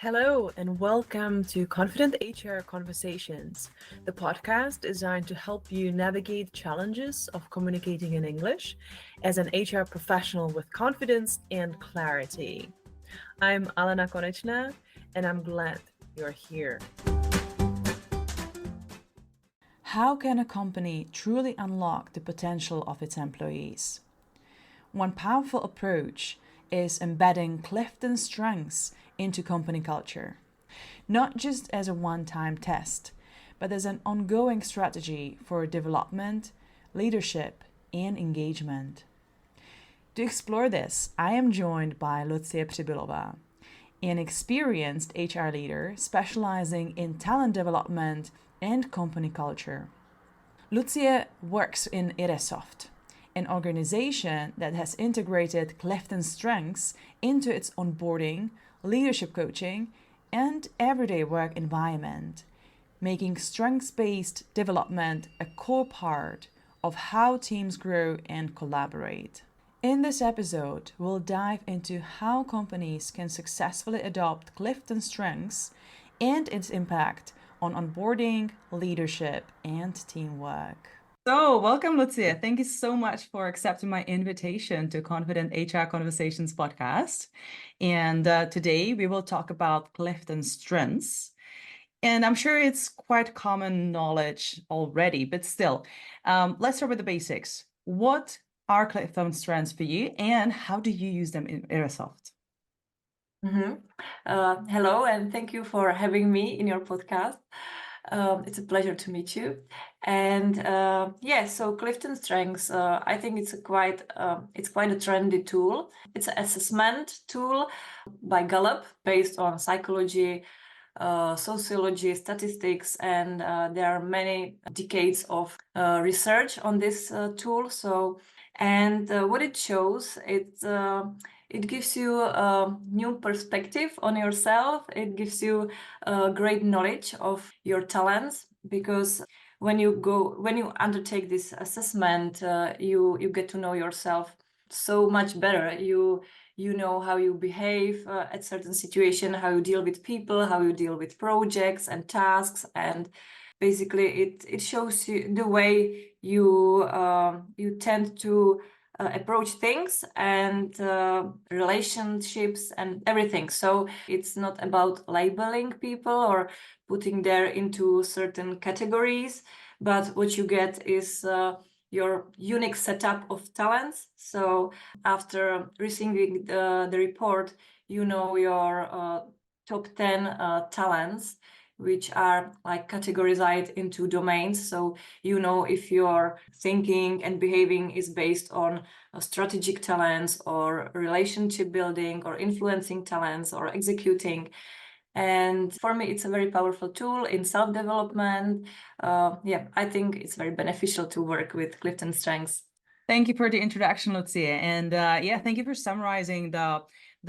Hello, and welcome to Confident HR Conversations, the podcast designed to help you navigate challenges of communicating in English as an HR professional with confidence and clarity. I'm Alena Konečná, and I'm glad you're here. How can a company truly unlock the potential of its employees? One powerful approach is embedding Clifton strengths into company culture, not just as a one-time test, but as an ongoing strategy for development, leadership, and engagement. To explore this, I am joined by Lucie Přibylová, an experienced HR leader specializing in talent development and company culture. Lucie works in Iresoft, an organization that has integrated Clifton strengths into its onboarding, leadership coaching, and everyday work environment, making strengths-based development a core part of how teams grow and collaborate. In this episode, we'll dive into how companies can successfully adopt Clifton strengths and its impact on onboarding, leadership, and teamwork. So, welcome, Lucie. Thank you so much for accepting my invitation to Confident HR Conversations podcast. And today we will talk about Clifton strengths. And I'm sure it's quite common knowledge already, but still, let's start with the basics. What are Clifton strengths for you, and how do you use them in Iresoft? Hello, and thank you for having me in your podcast. It's a pleasure to meet you. And so Clifton Strengths, I think it's quite a trendy tool. It's an assessment tool by Gallup based on psychology, sociology, statistics, and there are many decades of research on this tool. What it shows, it gives you a new perspective on yourself. It gives you great knowledge of your talents, because when you undertake this assessment, you get to know yourself so much better. You know how you behave at certain situation, how you deal with people, how you deal with projects and tasks, and basically it shows you the way you tend to approach things and relationships and everything. So it's not about labeling people or putting them into certain categories, but what you get is your unique setup of talents. So after receiving the report, you know your top 10 talents, which are like categorized into domains. So you know if your thinking and behaving is based on strategic talents or relationship building or influencing talents or executing. And for me, it's a very powerful tool in self-development. I think it's very beneficial to work with Clifton Strengths. Thank you for the introduction, Lucie. And thank you for summarizing the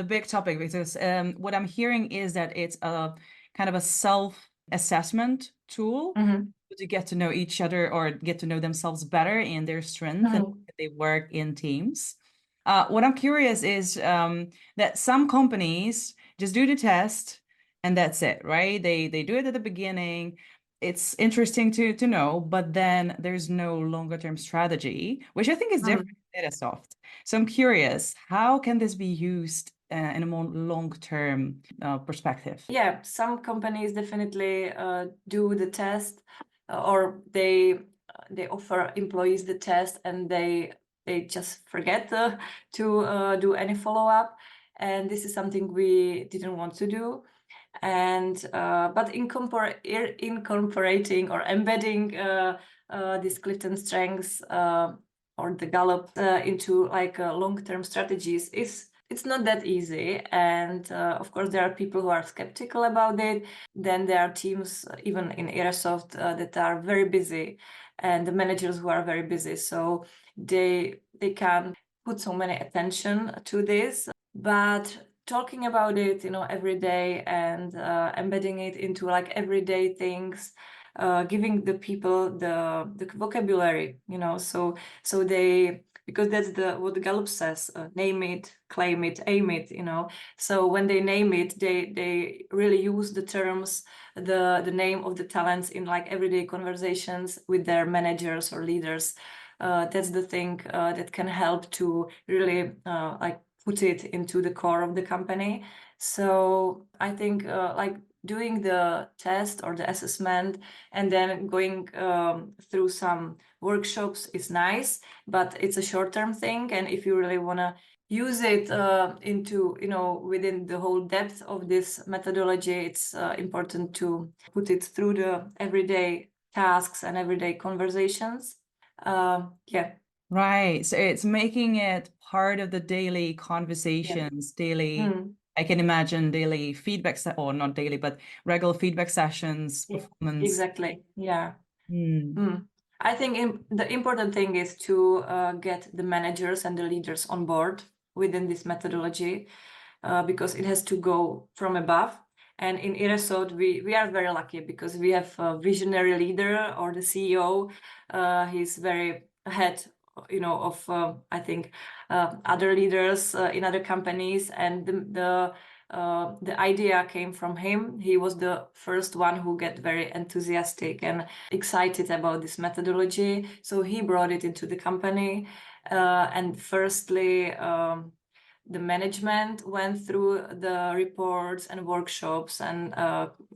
big topic, because what I'm hearing is that it's a kind of a self-assessment tool to get to know each other or get to know themselves better and their strength and they work in teams. What I'm curious is that some companies just do the test and that's it, right? They do it at the beginning. It's interesting to know, but then there's no longer term strategy, which I think is different in Datasoft. So I'm curious, how can this be used in a more long-term perspective? Yeah, some companies definitely do the test, or they offer employees the test and they just forget to do any follow-up, and this is something we didn't want to do. And but incorporating or embedding these Clifton strengths or the Gallup into like long-term strategies it's not that easy. And of course there are people who are skeptical about it. Then there are teams even in Iresoft that are very busy, and the managers who are very busy, so they can't put so many attention to this. But talking about it, every day and embedding it into like everyday things, giving the people the vocabulary, so they because that's what Gallup says, name it, claim it, aim it, you know. So when they name it, they really use the terms, the name of the talents in like everyday conversations with their managers or leaders. That's the thing that can help to really like put it into the core of the company. So I think like doing the test or the assessment and then going through some workshops is nice, but it's a short-term thing. And if you really want to use it into, you know, within the whole depth of this methodology, it's important to put it through the everyday tasks and everyday conversations. Yeah. Right. So it's making it part of the daily conversations, daily, I can imagine daily feedback, or not daily, but regular feedback sessions, performance. Exactly. Yeah. I think the important thing is to get the managers and the leaders on board within this methodology, because it has to go from above. And in Iresod, we are very lucky because we have a visionary leader, or the CEO. He's very ahead, you know, of I think other leaders in other companies, and the idea came from him. He was the first one who got very enthusiastic and excited about this methodology. So he brought it into the company. And firstly, the management went through the reports and workshops and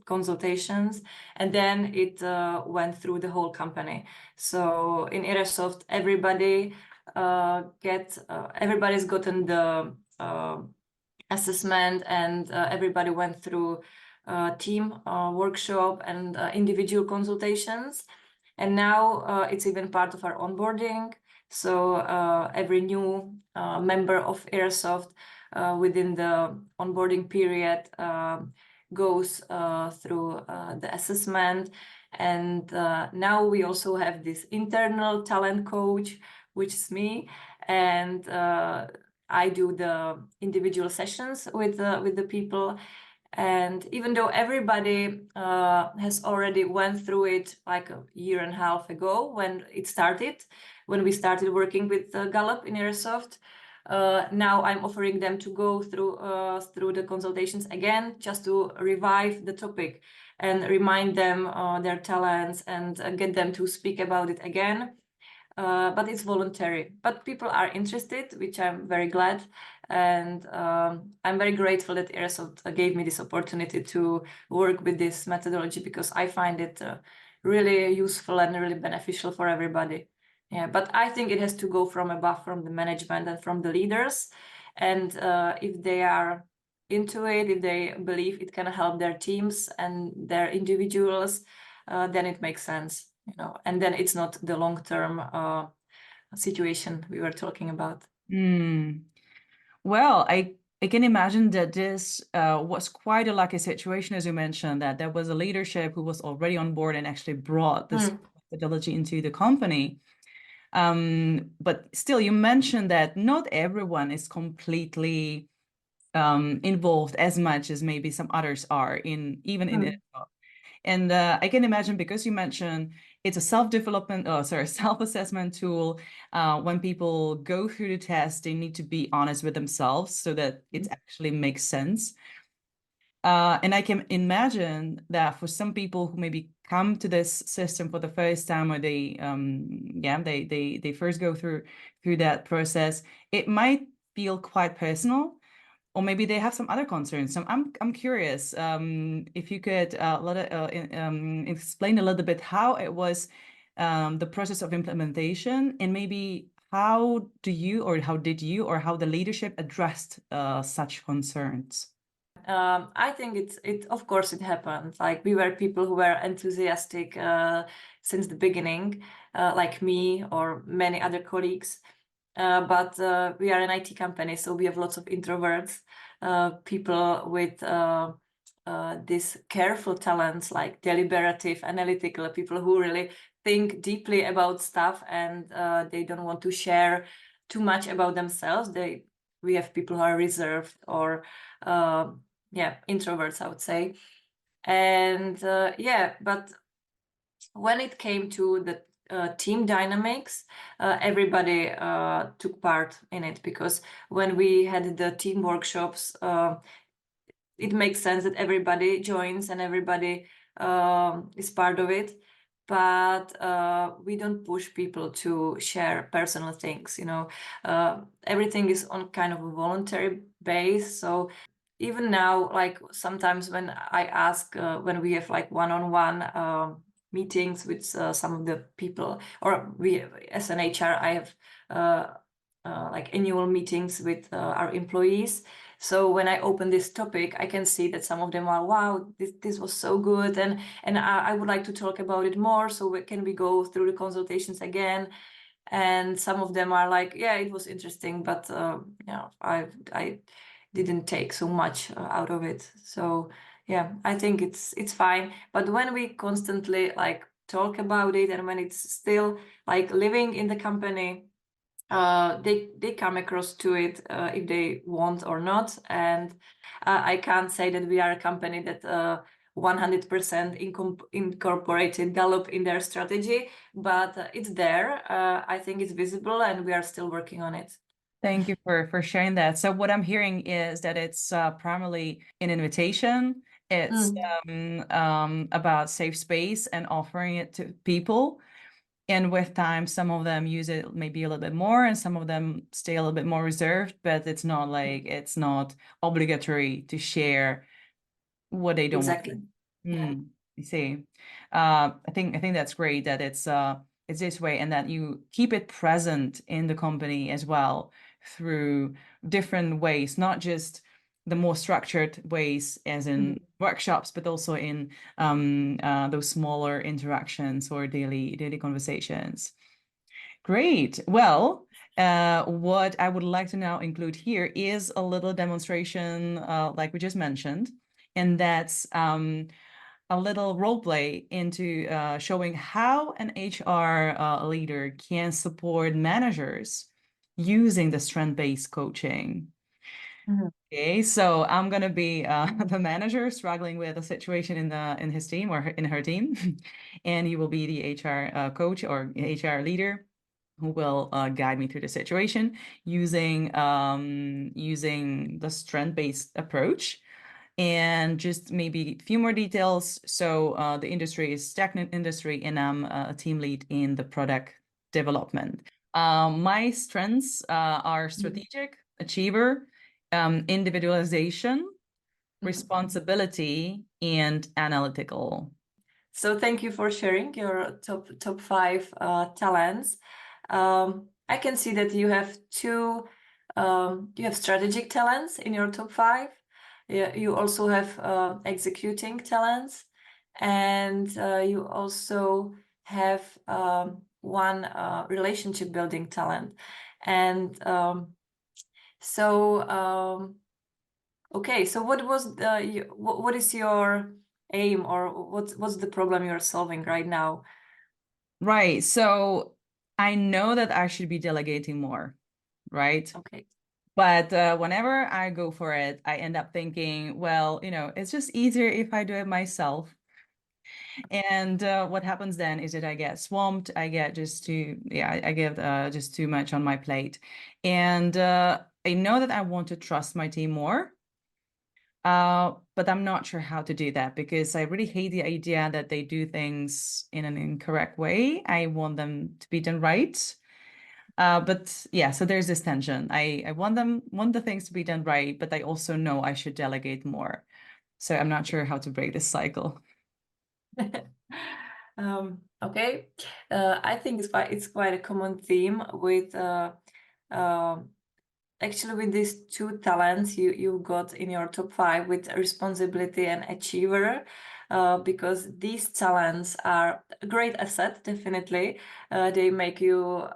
consultations, and then it went through the whole company. So in Iresoft, everybody's gotten the assessment, and everybody went through team workshop and individual consultations. And now it's even part of our onboarding. So every new member of Airsoft within the onboarding period goes through the assessment. And now we also have this internal talent coach, which is me. And I do the individual sessions with the people. And even though everybody has already went through it like a year and a half ago when we started working with Gallup in Airsoft, now I'm offering them to go through the consultations again, just to revive the topic and remind them their talents and get them to speak about it again. But it's voluntary. But people are interested, which I'm very glad. And I'm very grateful that Airsoft gave me this opportunity to work with this methodology, because I find it really useful and really beneficial for everybody. Yeah, but I think it has to go from above, from the management and from the leaders. And if they are into it, if they believe it can help their teams and their individuals, then it makes sense. You know, and then it's not the long-term situation we were talking about. Well, I can imagine that this was quite a lucky situation, as you mentioned, that there was a leadership who was already on board and actually brought this methodology into the company. But still, you mentioned that not everyone is completely involved as much as maybe some others are in it. And I can imagine, because you mentioned it's a self-assessment tool. When people go through the test, they need to be honest with themselves so that it actually makes sense. And I can imagine that for some people who maybe come to this system for the first time, or they first go through that process, it might feel quite personal. Or maybe they have some other concerns. So I'm curious if you could explain a little bit how it was the process of implementation, and maybe how did you or how the leadership addressed such concerns. I think it of course it happened. Like, we were people who were enthusiastic since the beginning, like me or many other colleagues. But we are an IT company, so we have lots of introverts, people with these careful talents, like deliberative, analytical, people who really think deeply about stuff, and they don't want to share too much about themselves. We have people who are reserved, or introverts, I would say. And but when it came to the team dynamics, everybody took part in it, because when we had the team workshops, it makes sense that everybody joins and everybody is part of it. But we don't push people to share personal things, you know. Everything is on kind of a voluntary base. So even now, like sometimes when I ask, when we have like one-on-one meetings with some of the people, or we as an HR, I have like annual meetings with our employees. So when I open this topic, I can see that some of them are, wow, this was so good, and I would like to talk about it more. So can we go through the consultations again? And some of them are like, yeah, it was interesting, but you know, I didn't take so much out of it. So yeah, I think it's fine. But when we constantly like talk about it, and when it's still like living in the company, they come across to it if they want or not. And I can't say that we are a company that 100% incorporated Gallup in their strategy, but it's there. I think it's visible, and we are still working on it. Thank you for sharing that. So what I'm hearing is that it's primarily an invitation. It's about safe space and offering it to people. And with time, some of them use it maybe a little bit more, and some of them stay a little bit more reserved, but it's not like, it's not obligatory to share what they don't want. Exactly. Yeah. I see. I think that's great that it's this way, and that you keep it present in the company as well through different ways, not just the more structured ways as in workshops, but also in those smaller interactions or daily conversations. Great. Well, what I would like to now include here is a little demonstration, like we just mentioned, and that's a little role play into showing how an HR leader can support managers using the strength-based coaching. Okay, so I'm gonna be the manager struggling with a situation in his team or in her team, and you will be the HR coach or HR leader who will guide me through the situation using the strength-based approach. And just maybe a few more details. So the industry is tech industry, and I'm a team lead in the product development. My strengths are strategic, achiever, individualization, responsibility, and analytical. So thank you for sharing your top 5 talents. I can see that you have two. You have strategic talents in your top 5. Yeah, you also have executing talents, and you also have one relationship building talent. And okay, so what is your aim, or what's the problem you're solving right now? Right. So I know that I should be delegating more, right? Okay. But whenever I go for it, I end up thinking, well, it's just easier if I do it myself. And what happens then is that I get swamped. I get just I get just too much on my plate. And I know that I want to trust my team more. But I'm not sure how to do that, because I really hate the idea that they do things in an incorrect way. I want them to be done right. But yeah, so there's this tension. I want the things to be done right, but I also know I should delegate more. So I'm not sure how to break this cycle. Okay. I think it's quite a common theme with actually with these two talents you got in your top 5, with responsibility and achiever, because these talents are a great asset, definitely. They make you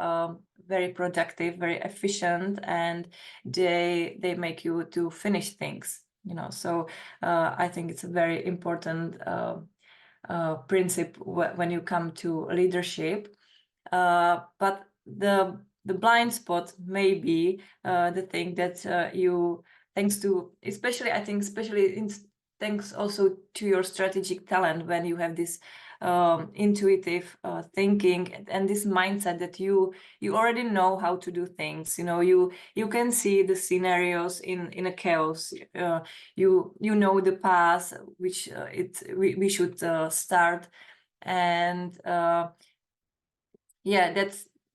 very productive, very efficient, and they make you to finish things, so I think it's a very important principle when you come to leadership. But the blind spot may be the thing that you, thanks to, especially also to your strategic talent, when you have this intuitive thinking and this mindset that you already know how to do things. You can see the scenarios in a chaos. You know the path which we should start, and yeah,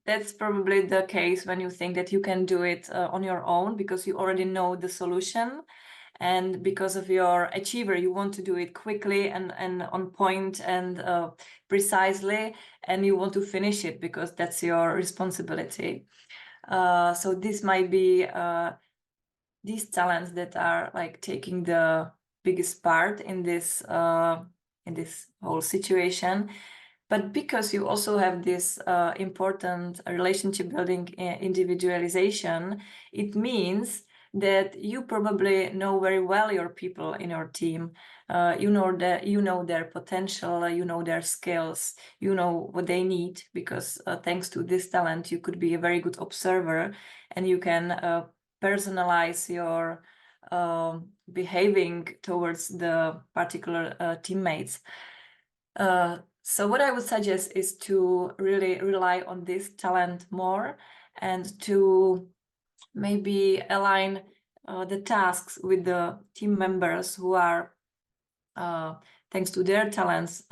that's probably the case when you think that you can do it on your own, because you already know the solution, and because of your achiever, you want to do it quickly and on point and precisely, and you want to finish it because that's your responsibility. So this might be these talents that are like taking the biggest part in this whole situation. But because you also have this important relationship building individualization, it means that you probably know very well your people in your team. You know their potential, you know their skills, you know what they need, because thanks to this talent, you could be a very good observer, and you can personalize your behaving towards the particular teammates. So what I would suggest is to really rely on this talent more, and to maybe align the tasks with the team members who are, thanks to their talents,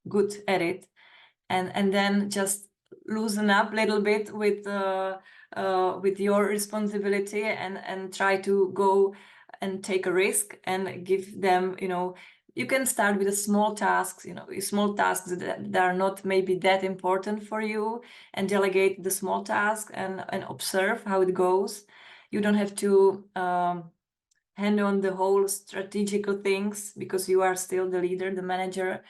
good at it, and then just loosen up a little bit with your responsibility, and try to go and take a risk and give them, you can start with the small tasks, small tasks that are not maybe that important for you, and delegate the small task and observe how it goes. You don't have to hand on the whole strategical things, because you are still the leader, the manager.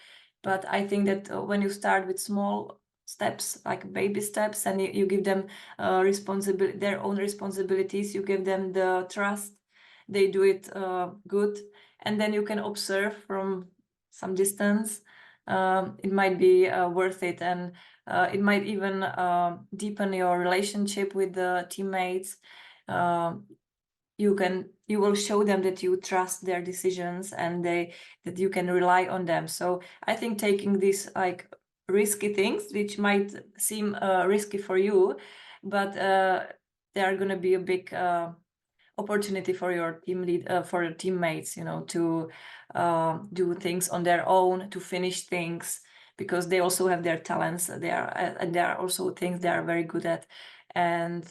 But I think that when you start with small steps, like baby steps, and you give them their own responsibilities, you give them the trust, they do it good, and then you can observe from some distance. It might be worth it, and it might even deepen your relationship with the teammates. You will show them that you trust their decisions, and that you can rely on them. So I think taking these like risky things, which might seem risky for you, but they are going to be a big opportunity for your for your teammates, to do things on their own, to finish things, because they also have their talents. And there are also things they are very good at, and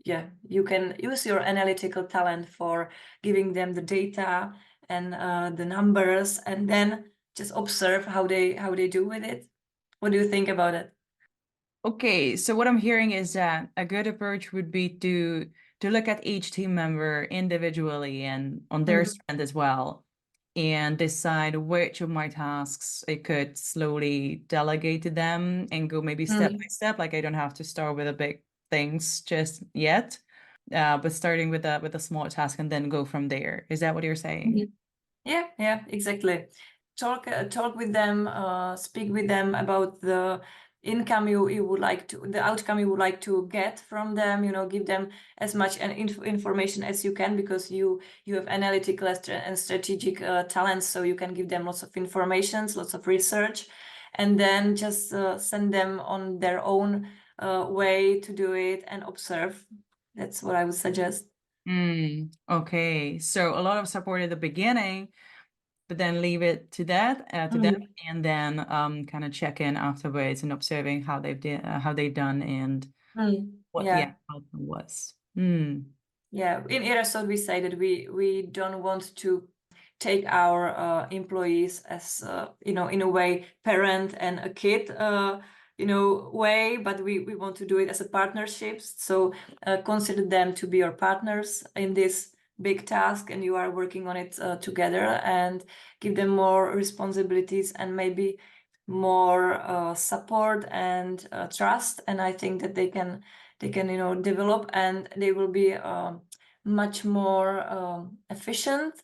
yeah, you can use your analytical talent for giving them the data and the numbers, and then just observe how they do with it. What do you think about it? Okay, so what I'm hearing is that a good approach would be to look at each team member individually and on their strength as well, and decide which of my tasks I could slowly delegate to them and go maybe step by step. Like I don't have to start with the big things just yet, but starting with a small task and then go from there. Is that what you're saying? Yeah, exactly. Talk with them, speak with them about the income you would like to, the outcome you would like to get from them. Give them as much information as you can, because you have analytical and strategic talents, so you can give them lots of information, lots of research, and then just send them on their own way to do it and observe. That's what I would suggest. Okay, so a lot of support at the beginning, but then leave it to them, and then kind of check in afterwards and observing how they've done and what the outcome was. Yeah, in Erasol we say that we don't want to take our employees as in a way parent and a kid way, but we want to do it as a partnership. So consider them to be your partners in this big task, and you are working on it together, and give them more responsibilities and maybe more support and trust. And I think that they can develop, and they will be much more efficient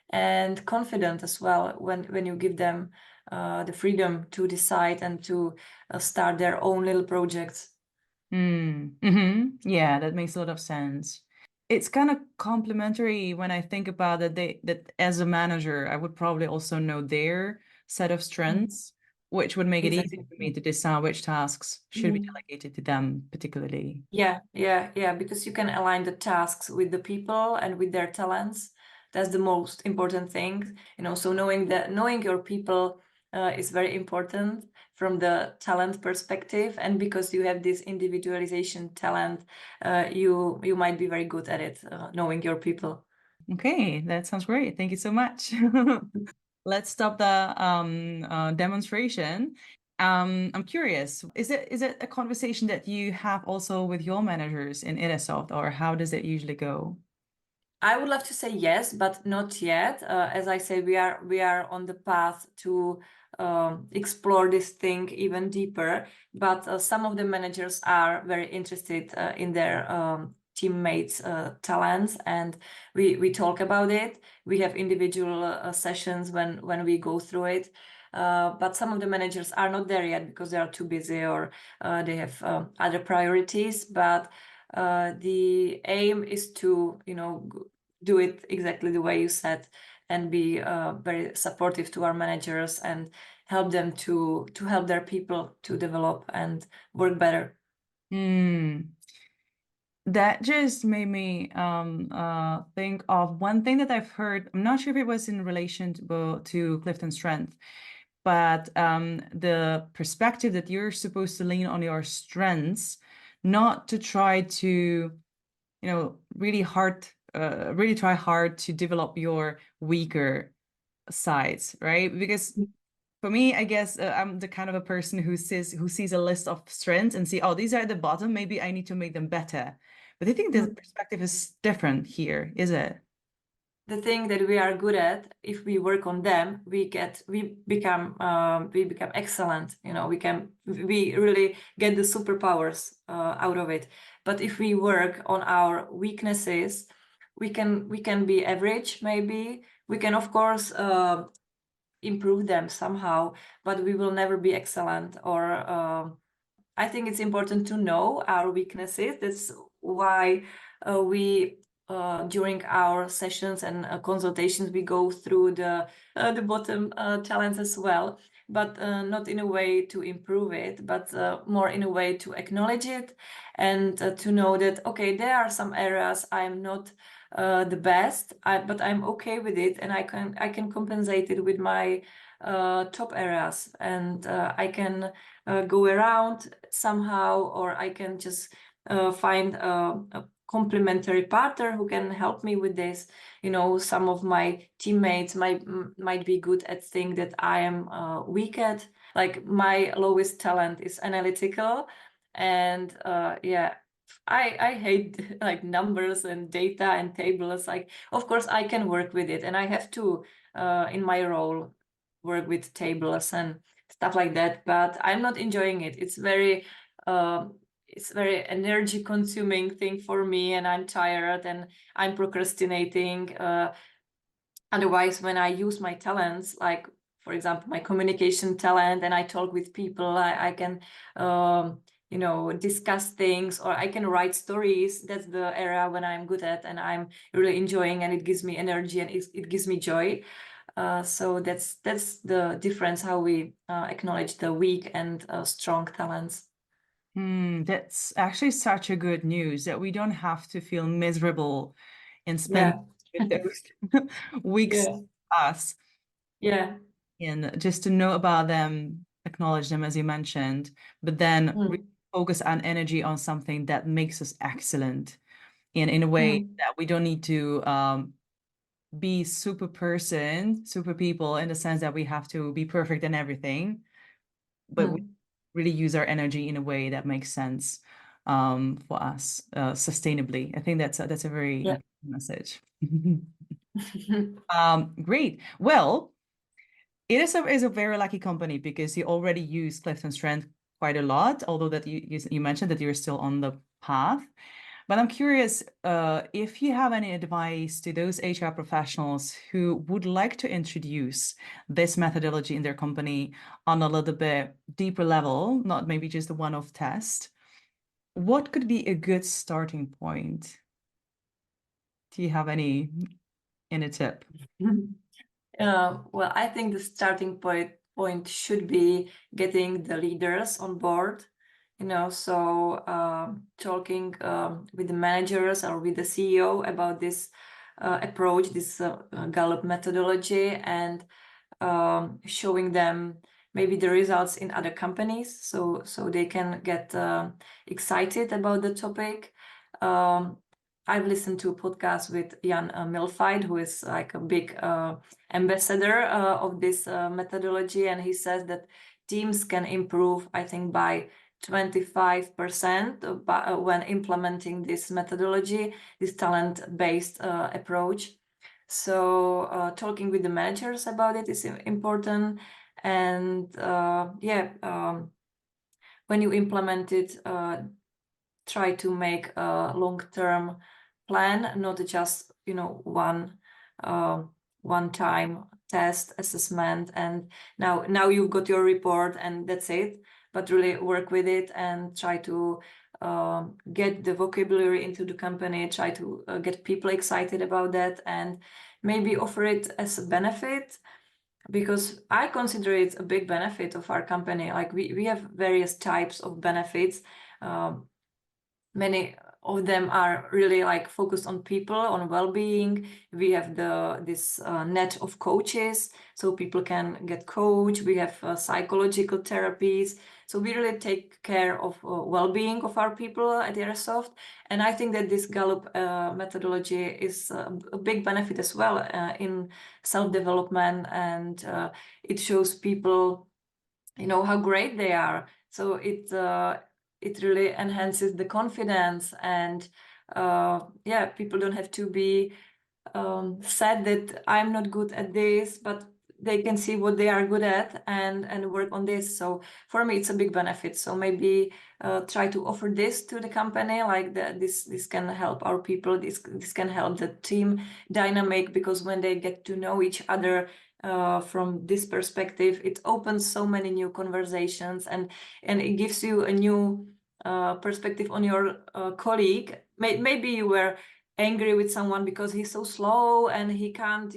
and confident as well when you give them the freedom to decide and to start their own little projects. Yeah, that makes a lot of sense. It's kind of complementary when I think about it, that as a manager, I would probably also know their set of strengths. which would make it Exactly. easy for me to decide which tasks should be delegated to them particularly. Yeah, because you can align the tasks with the people and with their talents. That's the most important thing, so knowing your people is very important from the talent perspective, and because you have this individualization talent, you might be very good at it, knowing your people. Okay, that sounds great. Thank you so much. Let's stop the demonstration. I'm curious, is it a conversation that you have also with your managers in Itasoft, or how does it usually go? I would love to say yes, but not yet. As I say, we are on the path to explore this thing even deeper. But some of the managers are very interested in their teammates' talents, and we talk about it. We have individual sessions when we go through it. But some of the managers are not there yet because they are too busy, or they have other priorities. But the aim is to do it exactly the way you said, and be very supportive to our managers and help them to help their people to develop and work better. That just made me think of one thing that I've heard. I'm not sure if it was in relation to Clifton Strength, but the perspective that you're supposed to lean on your strengths, not to try to, really try hard to develop your weaker sides, right? Because for me, I guess I'm the kind of a person who sees a list of strengths and see, oh, these are at the bottom. Maybe I need to make them better. But I think the perspective is different here, is it? The thing that we are good at, if we work on them, we become excellent. We really get the superpowers out of it. But if we work on our weaknesses, we can be average. Maybe we can, of course, improve them somehow, but we will never be excellent. Or I think it's important to know our weaknesses. That's why we during our sessions and consultations, we go through the bottom talents as well, but not in a way to improve it, but more in a way to acknowledge it, and to know that, okay, there are some areas I'm not the best, but I'm okay with it, and I can compensate it with my top areas, and I can go around somehow, or I can just find a complementary partner who can help me with this. Some of my teammates might be good at things that I am weak at. Like, my lowest talent is analytical, and I hate like numbers and data and tables. Like, of course I can work with it, and I have to in my role work with tables and stuff like that, but I'm not enjoying it. It's very energy consuming thing for me, and I'm tired and I'm procrastinating. Otherwise, when I use my talents, like for example my communication talent, and I talk with people, I can discuss things, or I can write stories. That's the area when I'm good at, and I'm really enjoying, and it gives me energy, and it gives me joy. So that's the difference, how we acknowledge the weak and strong talents. That's actually such a good news that we don't have to feel miserable and spend Yeah. with those weeks Yeah. us, Yeah. and just to know about them, acknowledge them as you mentioned, but then focus our energy on something that makes us excellent, and in a way that we don't need to be super people in the sense that we have to be perfect in everything, but we really use our energy in a way that makes sense for us sustainably. I think that's a very important message. Great. Well, it is a very lucky company because you already use Clifton Strength quite a lot, although that you mentioned that you're still on the path. But I'm curious if you have any advice to those HR professionals who would like to introduce this methodology in their company on a little bit deeper level, not maybe just a one-off test. What could be a good starting point? Do you have any tip? Well, I think the starting point point should be getting the leaders on board, so talking with the managers or with the CEO about this approach, this Gallup methodology, and showing them maybe the results in other companies, so they can get excited about the topic. I've listened to a podcast with Jan Milfheid, who is like a big ambassador of this methodology, and he says that teams can improve, I think, by 25% when implementing this methodology, this talent-based approach. So talking with the managers about it is important. And when you implement it, try to make a long-term plan, not just one-time test assessment and now you've got your report and that's it, but really work with it and try to get the vocabulary into the company, try to get people excited about that, and maybe offer it as a benefit, because I consider it a big benefit of our company. Like we have various types of benefits. Many of them are really like focused on people, on well-being. We have this net of coaches, so people can get coached. We have psychological therapies. So we really take care of well-being of our people at Airsoft. And I think that this Gallup methodology is a big benefit as well in self-development, and it shows people, how great they are. So it really enhances the confidence, and people don't have to be sad that I'm not good at this, but they can see what they are good at and work on this. So for me, it's a big benefit. So maybe try to offer this to the company, like this can help our people. This can help the team dynamic, because when they get to know each other from this perspective, it opens so many new conversations, and it gives you a new perspective on your colleague. Maybe you were angry with someone because he's so slow and he can't,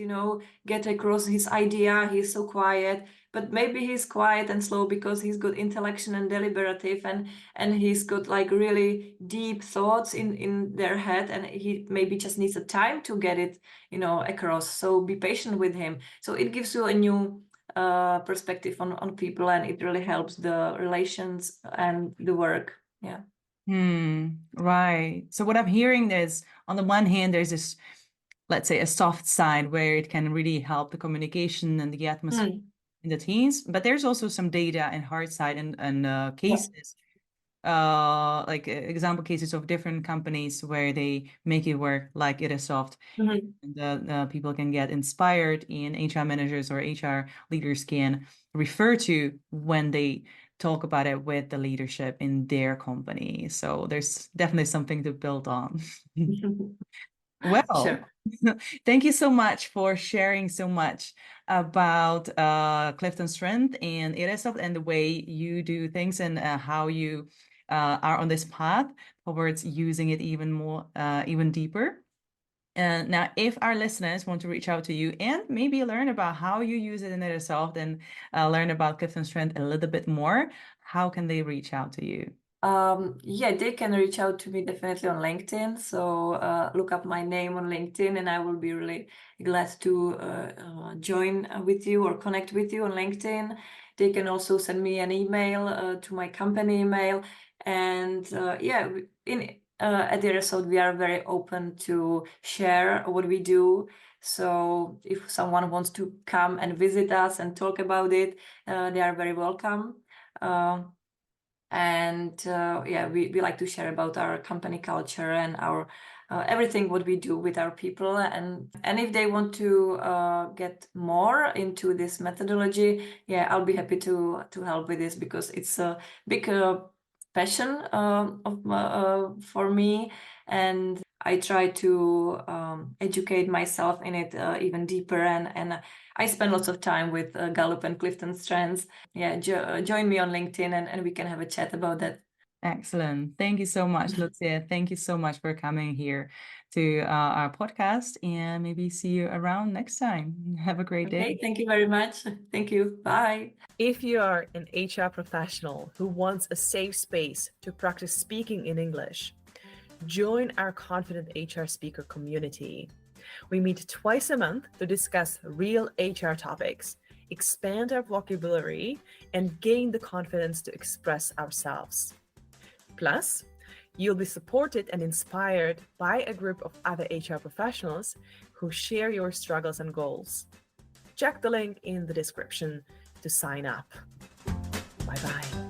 get across his idea. He's so quiet, but maybe he's quiet and slow because he's got intellection and deliberative, and he's got like really deep thoughts in their head, and he maybe just needs a time to get it, across. So be patient with him. So it gives you a new perspective on people, and it really helps the relations and the work. Yeah. Right. So what I'm hearing is, on the one hand, there's this, let's say, a soft side where it can really help the communication and the atmosphere in the teams, but there's also some data and hard side and cases, like example cases of different companies where they make it work, like Airsoft. And the people can get inspired, and HR managers or HR leaders can refer to when they talk about it with the leadership in their company. So there's definitely something to build on. Well, Sure. Thank you so much for sharing so much about Clifton Strength and Airsoft and the way you do things, and how you are on this path towards using it even more, even deeper. And now, if our listeners want to reach out to you and maybe learn about how you use it in Airsoft and learn about Clifton Strength a little bit more, how can they reach out to you? They can reach out to me definitely on LinkedIn. So look up my name on LinkedIn, and I will be really glad to join with you or connect with you on LinkedIn. They can also send me an email to my company email. And at Airsoft, we are very open to share what we do. So if someone wants to come and visit us and talk about it, they are very welcome. We like to share about our company culture and our everything what we do with our people, and if they want to get more into this methodology, I'll be happy to help with this, because it's a big passion for me, and I try to educate myself in it even deeper, and I spend lots of time with Gallup and Clifton Strengths. Join me on LinkedIn, and we can have a chat about that. Excellent. Thank you so much, Lucie. Thank you so much for coming here to our podcast, and maybe see you around next time. Have a great day. Okay, thank you very much. Thank you. Bye. If you are an HR professional who wants a safe space to practice speaking in English, join our Confident HR Speaker community. We meet twice a month to discuss real HR topics, expand our vocabulary, and gain the confidence to express ourselves. Plus, you'll be supported and inspired by a group of other HR professionals who share your struggles and goals. Check the link in the description to sign up. Bye-bye.